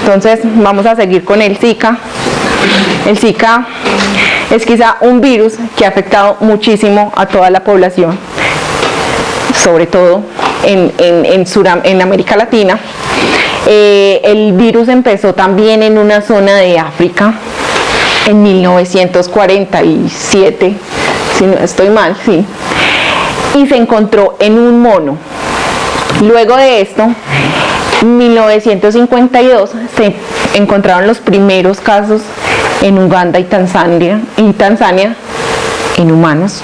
Entonces vamos a seguir con el Zika. El Zika es quizá un virus que ha afectado muchísimo a toda la población, sobre todo en América Latina. El virus empezó también en una zona de África en 1947, si no estoy mal, sí, y se encontró en un mono. Luego de esto, en 1952 se encontraron los primeros casos en Uganda y Tanzania en humanos,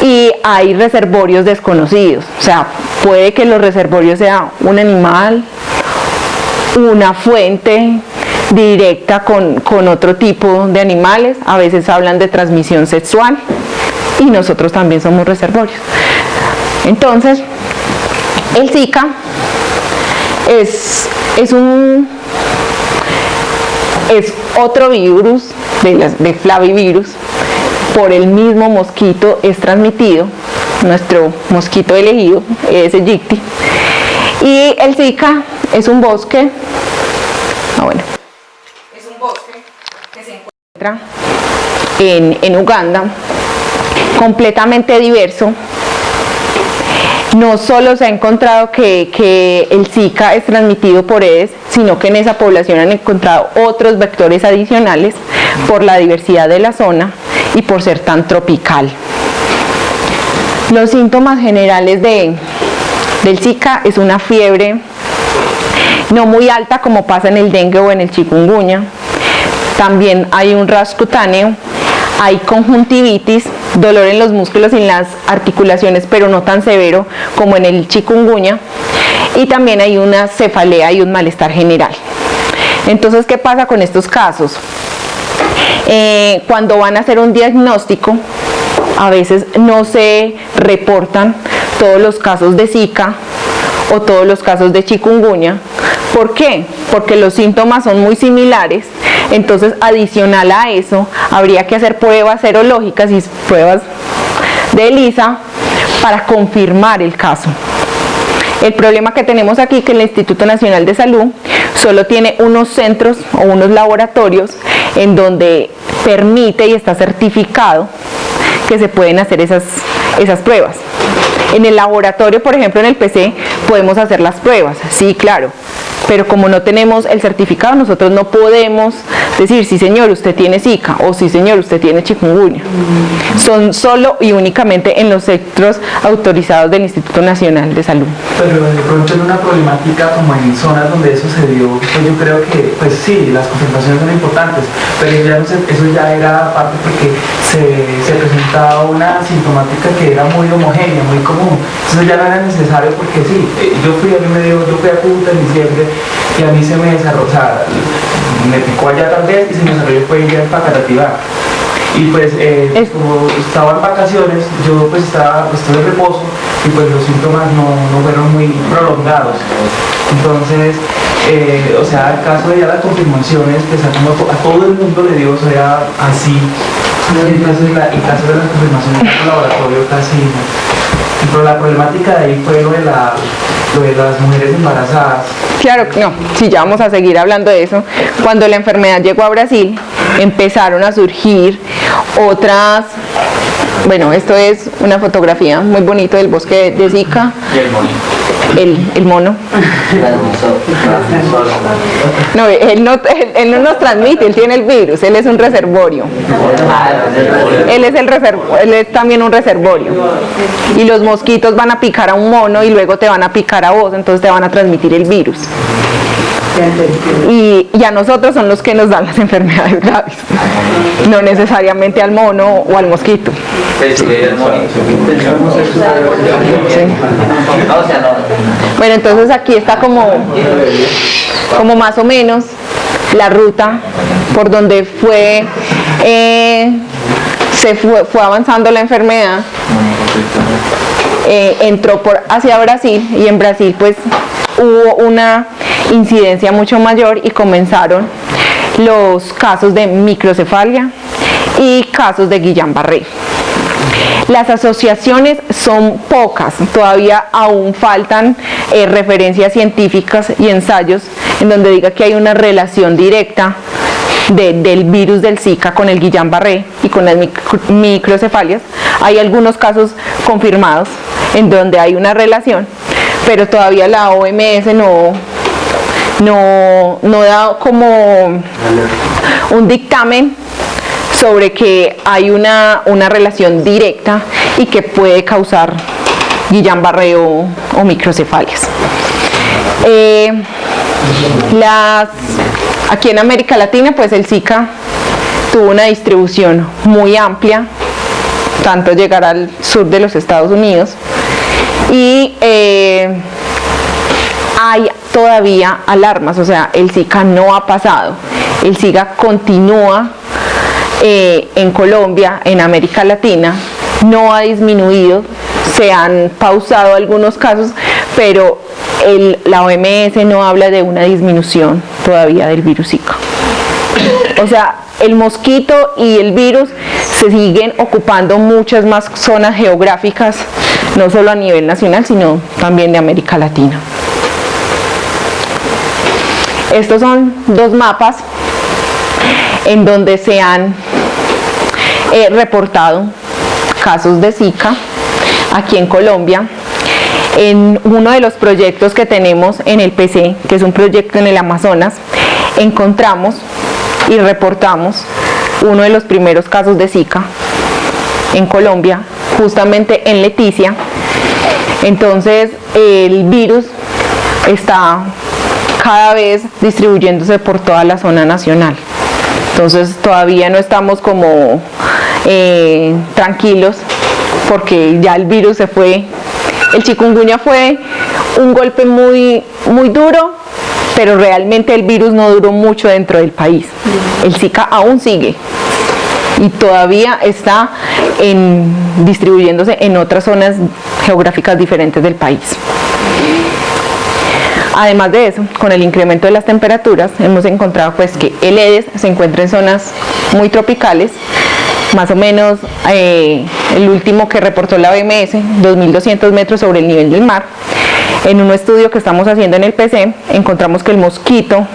y hay reservorios desconocidos. O sea, puede que los reservorios sean un animal, una fuente directa con otro tipo de animales. A veces hablan de transmisión sexual y nosotros también somos reservorios. Entonces, el Zika es otro virus de flavivirus. Por el mismo mosquito es transmitido, nuestro mosquito elegido, Aedes aegypti. Y el Zika es un bosque, es un bosque que se encuentra en Uganda, completamente diverso. No solo se ha encontrado que el Zika es transmitido por Aedes, sino que en esa población han encontrado otros vectores adicionales por la diversidad de la zona y por ser tan tropical. Los síntomas generales del Zika es una fiebre no muy alta como pasa en el dengue o en el chikungunya. También hay un rash cutáneo, hay conjuntivitis, dolor en los músculos y en las articulaciones, pero no tan severo como en el chikungunya, y también hay una cefalea y un malestar general. Entonces, ¿qué pasa con estos casos? Cuando van a hacer un diagnóstico, a veces no se reportan todos los casos de Zika o todos los casos de chikungunya. ¿Por qué? Porque los síntomas son muy similares. Entonces, adicional a eso, habría que hacer pruebas serológicas y pruebas de ELISA para confirmar el caso. El problema que tenemos aquí es que el Instituto Nacional de Salud solo tiene unos centros o unos laboratorios en donde permite y está certificado que se pueden hacer esas pruebas. En el laboratorio, por ejemplo, en el PC, podemos hacer las pruebas, sí, claro, pero como no tenemos el certificado, nosotros no podemos decir, sí señor, usted tiene Zika, o sí señor, usted tiene chikungunya. Son solo y únicamente en los centros autorizados del Instituto Nacional de Salud. Pero de pronto en una problemática como en zonas donde eso se dio, pues yo creo que, pues sí, las concentraciones son importantes, pero ya eso ya era parte porque se presentaba una sintomática que era muy homogénea, muy común. Eso ya no era necesario porque sí, yo fui a Cúcuta en diciembre y a mí se me desarrolló, o sea, me picó allá tal vez y se me desarrolló fue ya en Pacarativá. Y pues como estaba en vacaciones, yo pues estuve en reposo y pues los síntomas no fueron muy prolongados. Entonces, o sea, el caso de ya las confirmaciones, pues a todo el mundo le dio, o sea, así. El caso de las confirmaciones en el laboratorio casi no. Pero la problemática de ahí fue lo de las mujeres embarazadas. Claro que no, sí, ya vamos a seguir hablando de eso. Cuando la enfermedad llegó a Brasil, empezaron a surgir otras. Bueno, esto es una fotografía muy bonita del bosque de Zika. Y el monito. El mono. No, él no nos transmite, él tiene el virus, él es un reservorio. Él es también un reservorio. Y los mosquitos van a picar a un mono y luego te van a picar a vos, entonces te van a transmitir el virus. Y a nosotros son los que nos dan las enfermedades graves, no necesariamente al mono o al mosquito. Sí. Bueno, entonces aquí está como más o menos la ruta por donde fue avanzando la enfermedad. Entró hacia Brasil y en Brasil pues hubo una incidencia mucho mayor y comenzaron los casos de microcefalia y casos de Guillain-Barré. Las asociaciones son pocas, todavía aún faltan referencias científicas y ensayos en donde diga que hay una relación directa del virus del Zika con el Guillain-Barré y con las microcefalias. Hay algunos casos confirmados en donde hay una relación, pero todavía la OMS no da como un dictamen sobre que hay una relación directa y que puede causar Guillain-Barré o microcefalias. Aquí en América Latina, pues el Zika tuvo una distribución muy amplia, tanto llegar al sur de los Estados Unidos, y hay todavía alarmas, o sea, el Zika no ha pasado, el Zika continúa en Colombia, en América Latina, no ha disminuido, se han pausado algunos casos, pero la OMS no habla de una disminución todavía del virus Zika. O sea, el mosquito y el virus se siguen ocupando muchas más zonas geográficas, no solo a nivel nacional, sino también de América Latina. Estos son dos mapas en donde se han reportado casos de Zika aquí en Colombia. En uno de los proyectos que tenemos en el PC, que es un proyecto en el Amazonas, encontramos y reportamos uno de los primeros casos de Zika en Colombia, justamente en Leticia. Entonces el virus está cada vez distribuyéndose por toda la zona nacional. Entonces todavía no estamos como tranquilos, porque ya el virus se fue. El chikungunya fue un golpe muy duro, pero realmente el virus no duró mucho dentro del país. El Zika aún sigue y todavía está distribuyéndose en otras zonas geográficas diferentes del país. Además de eso, con el incremento de las temperaturas, hemos encontrado pues que el Aedes se encuentra en zonas muy tropicales, más o menos el último que reportó la OMS, 2.200 metros sobre el nivel del mar. En un estudio que estamos haciendo en el PC, encontramos que el mosquito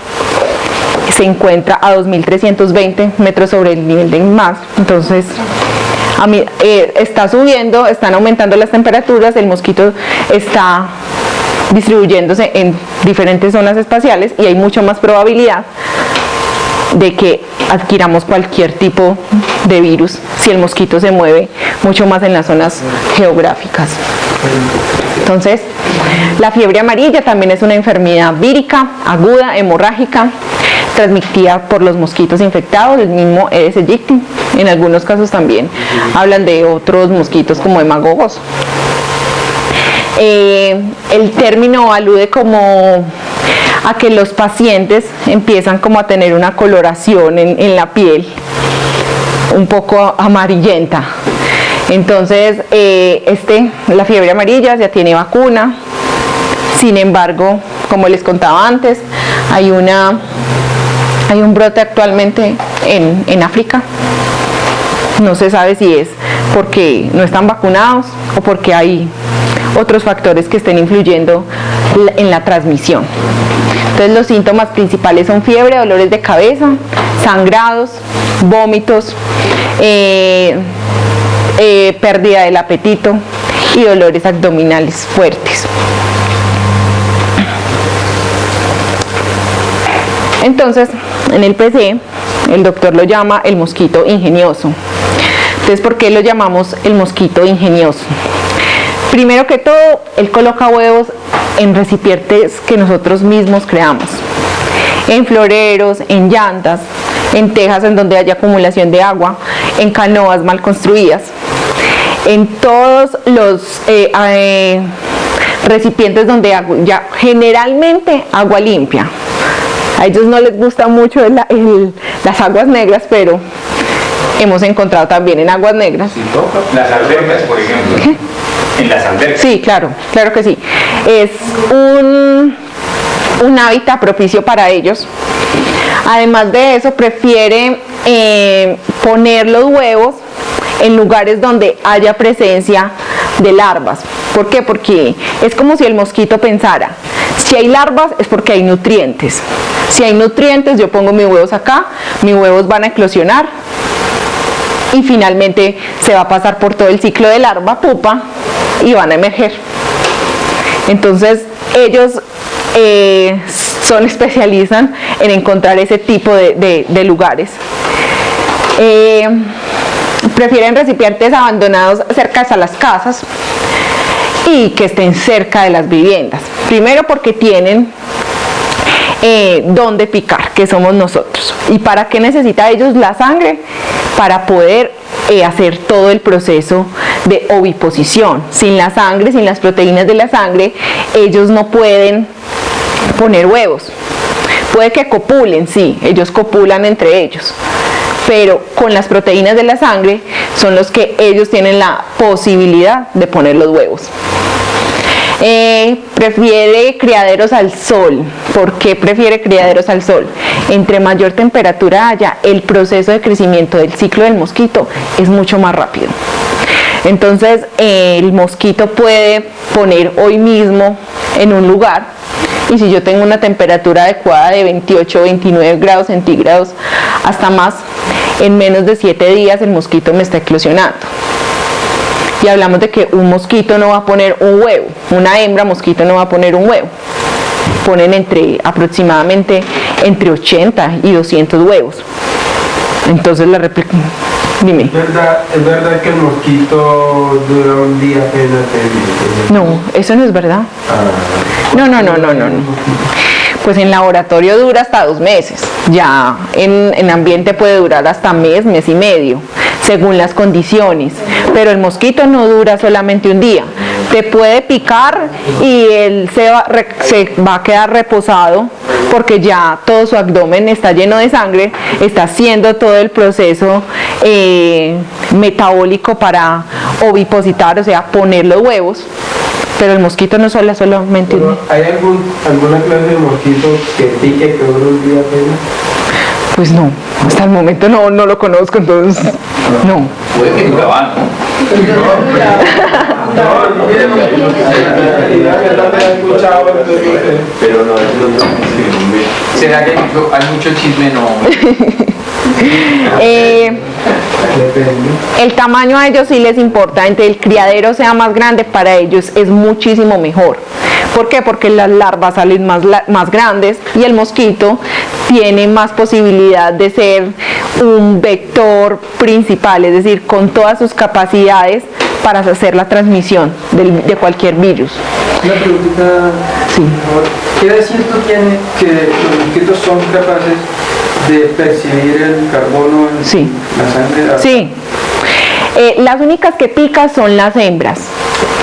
se encuentra a 2.320 metros sobre el nivel del mar. Entonces, está subiendo, están aumentando las temperaturas, el mosquito está distribuyéndose en diferentes zonas espaciales y hay mucha más probabilidad de que adquiramos cualquier tipo de virus si el mosquito se mueve mucho más en las zonas geográficas. Entonces, la fiebre amarilla también es una enfermedad vírica, aguda, hemorrágica, transmitida por los mosquitos infectados, el mismo Aedes aegypti. En algunos casos también hablan de otros mosquitos como hemagogos. El término alude como a que los pacientes empiezan como a tener una coloración en la piel un poco amarillenta. Entonces la fiebre amarilla ya tiene vacuna. Sin embargo, como les contaba antes, hay un brote actualmente en África. No se sabe si es porque no están vacunados o porque hay otros factores que estén influyendo en la transmisión. Entonces los síntomas principales son fiebre, dolores de cabeza, sangrados, vómitos, pérdida del apetito y dolores abdominales fuertes. Entonces, en el PC, el doctor lo llama el mosquito ingenioso. Entonces, ¿por qué lo llamamos el mosquito ingenioso? Primero que todo, él coloca huevos en recipientes que nosotros mismos creamos, en floreros, en llantas, en tejas en donde haya acumulación de agua, en canoas mal construidas, en todos los recipientes donde ya generalmente agua limpia. A ellos no les gusta mucho las aguas negras, pero hemos encontrado también en aguas negras. Las albercas, por ejemplo. ¿Qué? En las albercas. Sí, claro que sí. Es un hábitat propicio para ellos. Además de eso, prefiere poner los huevos en lugares donde haya presencia de larvas. ¿Por qué? Porque es como si el mosquito pensara: Si hay larvas es porque hay nutrientes. Si hay nutrientes, yo pongo mis huevos acá, mis huevos van a eclosionar y finalmente se va a pasar por todo el ciclo de larva, pupa y van a emerger. Entonces ellos especializan en encontrar ese tipo de lugares. Prefieren recipientes abandonados cerca a las casas y que estén cerca de las viviendas. Primero porque tienen donde picar, que somos nosotros. ¿Y para qué necesita ellos la sangre? Para poder hacer todo el proceso de oviposición. Sin la sangre, sin las proteínas de la sangre, ellos no pueden poner huevos. Puede que copulen, sí, ellos copulan entre ellos, pero con las proteínas de la sangre son los que ellos tienen la posibilidad de poner los huevos. Prefiere criaderos al sol. ¿Por qué prefiere criaderos al sol? Entre mayor temperatura haya, el proceso de crecimiento del ciclo del mosquito es mucho más rápido. Entonces el mosquito puede poner hoy mismo en un lugar, y si yo tengo una temperatura adecuada de 28 o 29 grados centígrados hasta más, en menos de 7 días el mosquito me está eclosionando. Y hablamos de que un mosquito no va a poner un huevo, una hembra mosquito no va a poner un huevo. Ponen aproximadamente entre 80 y 200 huevos. Entonces la réplica, dime. ¿Es verdad que el mosquito dura un día apenas? No, eso no es verdad. No. Pues en laboratorio dura hasta 2 meses. Ya en ambiente puede durar hasta mes y medio, según las condiciones. Pero el mosquito no dura solamente un día. Te puede picar y él se va a quedar reposado porque ya todo su abdomen está lleno de sangre, está haciendo todo el proceso metabólico para ovipositar, o sea, poner los huevos. Pero el mosquito no solamente un día. ¿Hay alguna clase de mosquito que pique que dure un día apenas? Pues no, hasta el momento no lo conozco, entonces no. Puede que nunca van, ¿no? Pero no, ¿Será que hay mucho chisme? No. El tamaño a ellos sí les importa. Entre el criadero sea más grande, para ellos es muchísimo mejor. ¿Por qué? Porque las larvas salen más grandes y el mosquito tiene más posibilidad de ser un vector principal, es decir, con todas sus capacidades para hacer la transmisión de cualquier virus. Una pregunta, Sí. ¿qué de cierto tiene que los mosquitos son capaces de percibir el carbono en Sí. la sangre? Sí. Las únicas que pican son las hembras.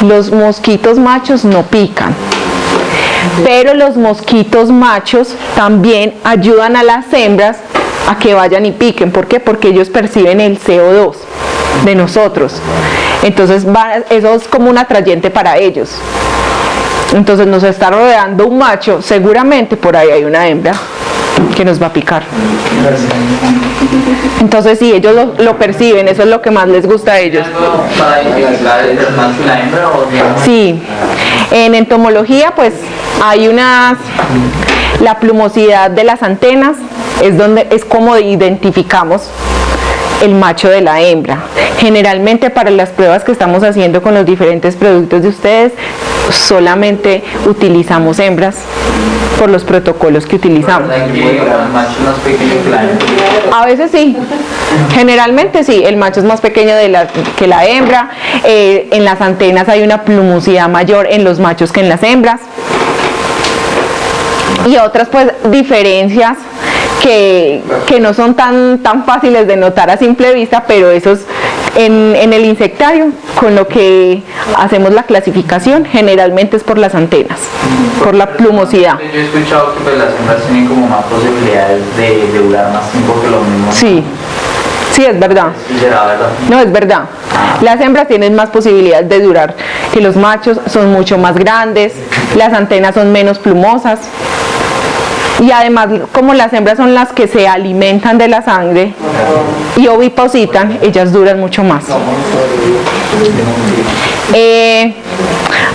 Los mosquitos machos no pican. Pero los mosquitos machos también ayudan a las hembras a que vayan y piquen. ¿Por qué? Porque ellos perciben el CO2 de nosotros. Entonces eso es como un atrayente para ellos. Entonces nos está rodeando un macho, seguramente por ahí hay una hembra que nos va a picar. Entonces sí, ellos lo perciben, eso es lo que más les gusta a ellos. ¿Para identificar el macho y la hembra o digamos? Sí, en entomología pues hay la plumosidad de las antenas es como identificamos el macho de la hembra. Generalmente para las pruebas que estamos haciendo con los diferentes productos de ustedes, solamente utilizamos hembras por los protocolos que utilizamos. El macho es más pequeño que la hembra. A veces sí, generalmente sí, el macho es más pequeño que la hembra. En las antenas hay una plumosidad mayor en los machos que en las hembras. Y otras pues diferencias que no son tan fáciles de notar a simple vista, pero eso es en el insectario, con lo que hacemos la clasificación, generalmente es por las antenas, por la plumosidad. Yo he escuchado que pues, las hembras tienen como más posibilidades de durar más tiempo que los mismos. Sí, es verdad. ¿Será verdad? No, es verdad. Las hembras tienen más posibilidades de durar que los machos, son mucho más grandes, las antenas son menos plumosas. Y además, como las hembras son las que se alimentan de la sangre y ovipositan, ellas duran mucho más.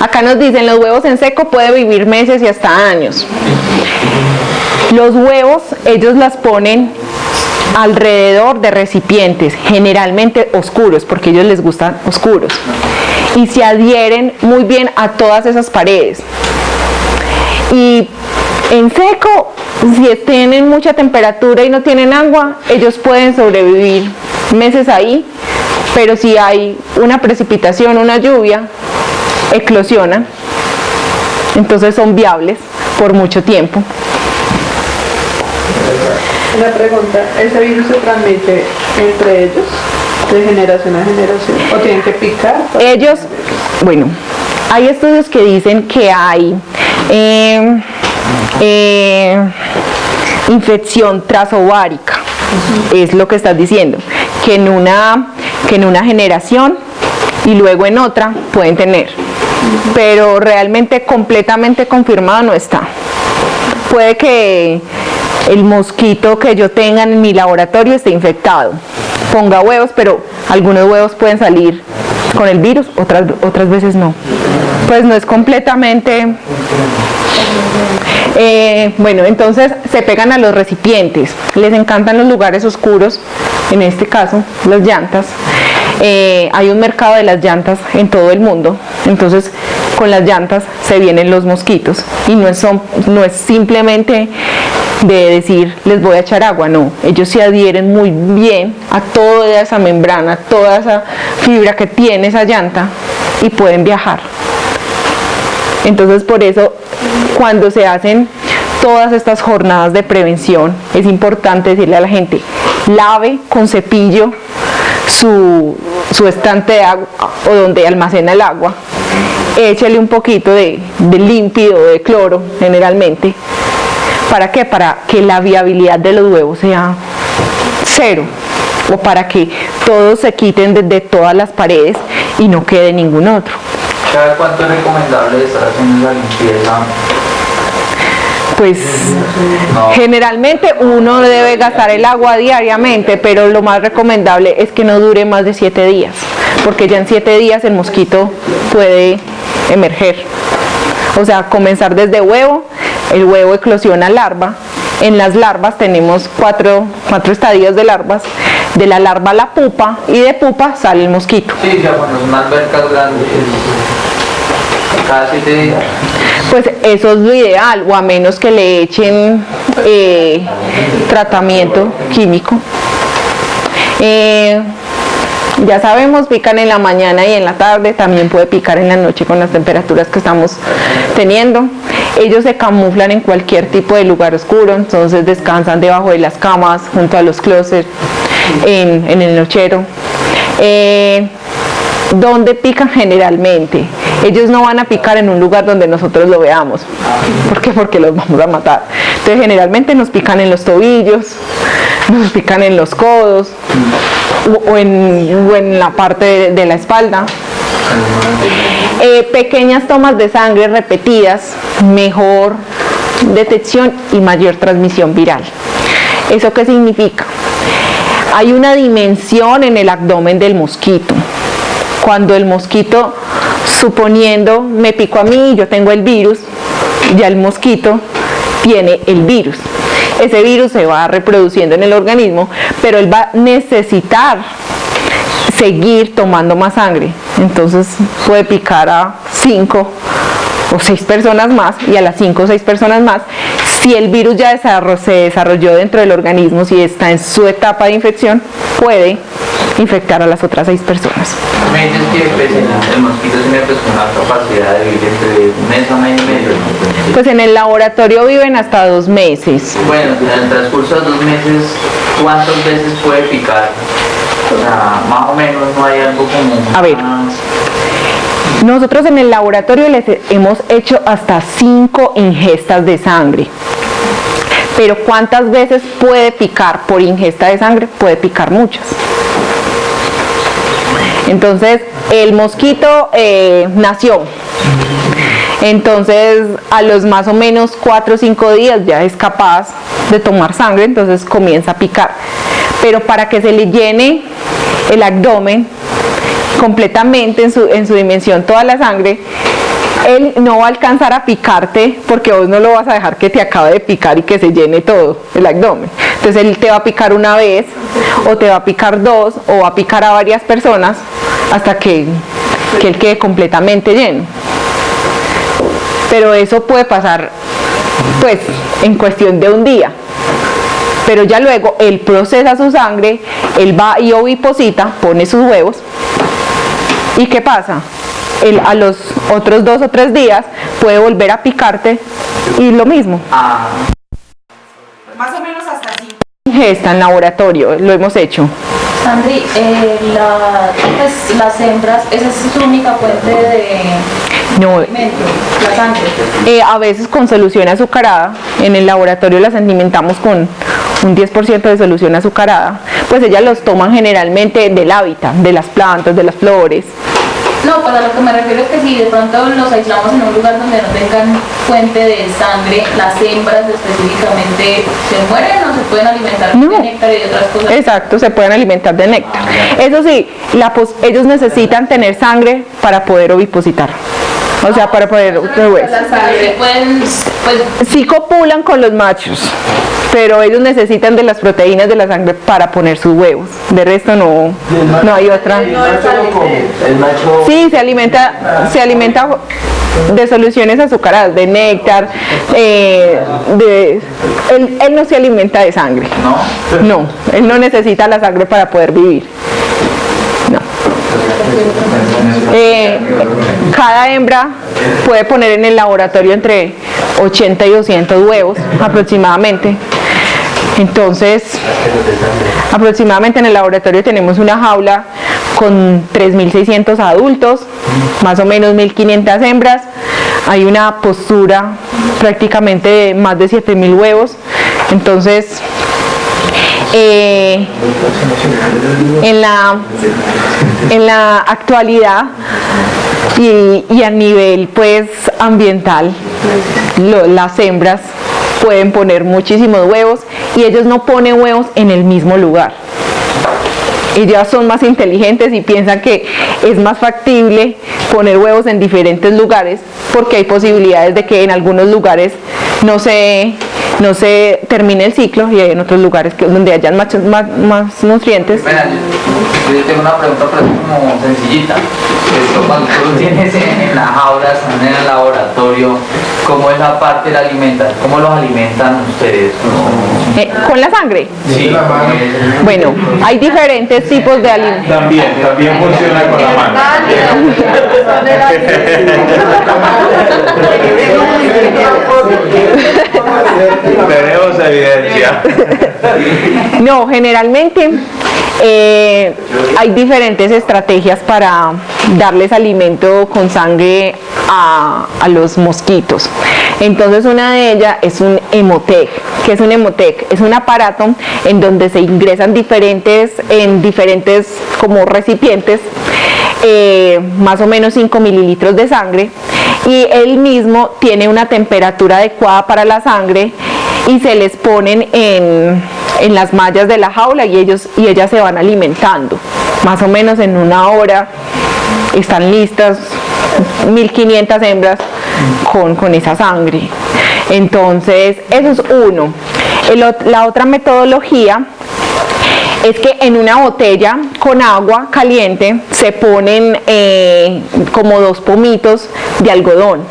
Acá nos dicen, los huevos en seco pueden vivir meses y hasta años. Los huevos, ellos las ponen alrededor de recipientes, generalmente oscuros, porque a ellos les gustan oscuros, y se adhieren muy bien a todas esas paredes. Y en seco, si tienen mucha temperatura y no tienen agua, ellos pueden sobrevivir meses ahí, pero si hay una precipitación, una lluvia, eclosionan, entonces son viables por mucho tiempo. Una pregunta, ¿ese virus se transmite entre ellos de generación a generación o tienen que picar? Ellos, bueno, hay estudios que dicen que hay infección trasovárica, es lo que estás diciendo, que en una generación y luego en otra pueden tener, pero realmente completamente confirmado no está. Puede que el mosquito que yo tenga en mi laboratorio esté infectado, ponga huevos, pero algunos huevos pueden salir con el virus, otras veces no. Pues no es completamente... bueno, entonces se pegan a los recipientes, les encantan los lugares oscuros, en este caso las llantas. Hay un mercado de las llantas en todo el mundo, entonces con las llantas se vienen los mosquitos y no es simplemente de decir les voy a echar agua, no, ellos se adhieren muy bien a toda esa membrana, a toda esa fibra que tiene esa llanta y pueden viajar. Entonces por eso cuando se hacen todas estas jornadas de prevención es importante decirle a la gente, lave con cepillo su estante de agua o donde almacena el agua, échale un poquito de límpido, de cloro generalmente. ¿Para qué? Para que la viabilidad de los huevos sea cero o para que todos se quiten de todas las paredes y no quede ningún otro. ¿Cada cuánto es recomendable estar haciendo la limpieza? Pues generalmente uno debe gastar el agua diariamente, pero lo más recomendable es que no dure más de 7 días, porque ya en 7 días el mosquito puede emerger. O sea, comenzar desde huevo, el huevo eclosiona larva, en las larvas tenemos cuatro estadios de larvas, de la larva a la pupa y de pupa sale el mosquito. Sí, ya cuando son albercas grandes, cada 7 días. Pues eso es lo ideal, o a menos que le echen tratamiento químico. Ya sabemos, pican en la mañana y en la tarde, también puede picar en la noche con las temperaturas que estamos teniendo. Ellos se camuflan en cualquier tipo de lugar oscuro, entonces descansan debajo de las camas, junto a los closets, en el nochero. ¿Dónde pican generalmente? Ellos no van a picar en un lugar donde nosotros lo veamos. ¿Por qué? Porque los vamos a matar. Entonces generalmente nos pican en los tobillos, nos pican en los codos o en la parte de la espalda. Pequeñas tomas de sangre repetidas, mejor detección y mayor transmisión viral. ¿Eso qué significa? Hay una dimensión en el abdomen del mosquito. Cuando el mosquito, suponiendo me picó a mí, yo tengo el virus, ya el mosquito tiene el virus. Ese virus se va reproduciendo en el organismo, pero él va a necesitar seguir tomando más sangre. Entonces puede picar a 5 o 6 personas más, y a las 5 o 6 personas más, si el virus ya se desarrolló dentro del organismo, si está en su etapa de infección, puede infectar a las otras 6 personas. Me dices que pues, el mosquito tiene pues, una capacidad de vivir entre un mes a mes y medio, ¿no? Pues en el laboratorio viven hasta 2 meses. Bueno, en el transcurso de 2 meses, ¿cuántas veces puede picar? O sea, más o menos no hay algo como... A ver, nosotros en el laboratorio les hemos hecho hasta 5 ingestas de sangre. Pero ¿cuántas veces puede picar por ingesta de sangre? Puede picar muchas. Entonces, el mosquito nació. Entonces, a los más o menos 4 o 5 días ya es capaz de tomar sangre, entonces comienza a picar. Pero para que se le llene el abdomen completamente en su dimensión toda la sangre, él no va a alcanzar a picarte porque vos no lo vas a dejar que te acabe de picar y que se llene todo el abdomen. Entonces él te va a picar una vez, o te va a picar dos, o va a picar a varias personas hasta que él quede completamente lleno. Pero eso puede pasar pues en cuestión de un día. Pero ya luego él procesa su sangre, él va y oviposita, pone sus huevos. ¿Y qué pasa? Él a los otros 2 o 3 días puede volver a picarte y lo mismo. Más o menos hasta así. Ingesta en laboratorio, lo hemos hecho. Sandri, pues, las hembras, esa es su única fuente de No, alimento, la sangre. a veces con solución azucarada, en el laboratorio las alimentamos con un 10% de solución azucarada, pues ellas los toman generalmente del hábitat, de las plantas, de las flores. No, pues a lo que me refiero es que si de pronto los aislamos en un lugar donde no tengan fuente de sangre, las hembras específicamente se mueren o se pueden alimentar de néctar y de otras cosas. Exacto, se pueden alimentar de néctar. Eso sí, ellos necesitan tener sangre para poder ovipositar. O sea, para poder Pueden, pues, sí copulan con los machos, pero ellos necesitan de las proteínas de la sangre para poner sus huevos. De resto no hay otra. El macho Sí, se alimenta de soluciones azucaradas, de néctar, él no se alimenta de sangre. No, él no necesita la sangre para poder vivir. No. Cada hembra puede poner en el laboratorio entre 80 y 200 huevos aproximadamente. Entonces, aproximadamente en el laboratorio tenemos una jaula con 3.600 adultos, más o menos 1.500 hembras. Hay una postura prácticamente de más de 7.000 huevos. Entonces, en la actualidad y a nivel pues ambiental, las hembras pueden poner muchísimos huevos y ellos no ponen huevos en el mismo lugar. Ellas son más inteligentes y piensan que es más factible poner huevos en diferentes lugares porque hay posibilidades de que en algunos lugares no se termine el ciclo y hay en otros lugares donde hayan más nutrientes. Mira, yo tengo una pregunta pero es como sencillita. Esto, cuando tú lo tienes en las jaulas, en el laboratorio, ¿cómo es la parte de la alimentación? ¿Cómo los alimentan ustedes? ¿Con la sangre? Sí. Bueno, hay diferentes tipos de alimentos. También funciona con la mano. Tenemos evidencia. No, generalmente hay diferentes estrategias para darles alimento con sangre a los mosquitos. Entonces una de ellas es un hemotec. ¿Qué es un hemotec? Es un aparato en donde se ingresan en diferentes como recipientes, más o menos 5 mililitros de sangre, y él mismo tiene una temperatura adecuada para la sangre y se les ponen en las mallas de la jaula y ellas se van alimentando. Más o menos en una hora están listas 1.500 hembras con esa sangre. Entonces, eso es uno. La otra metodología es que en una botella con agua caliente se ponen como 2 pomitos de algodón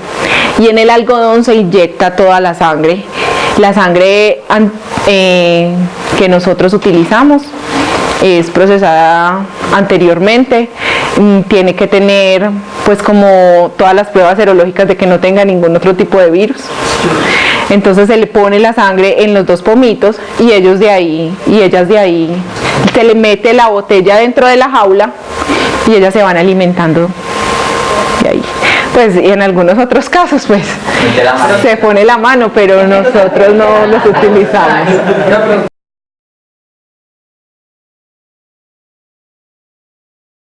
y en el algodón se inyecta toda la sangre. La sangre que nosotros utilizamos es procesada anteriormente, tiene que tener pues como todas las pruebas serológicas de que no tenga ningún otro tipo de virus. Entonces se le pone la sangre en los 2 pomitos y ellas de ahí se le mete la botella dentro de la jaula y ellas se van alimentando de ahí. Pues y en algunos otros casos pues se pone la mano, pero nosotros no los utilizamos.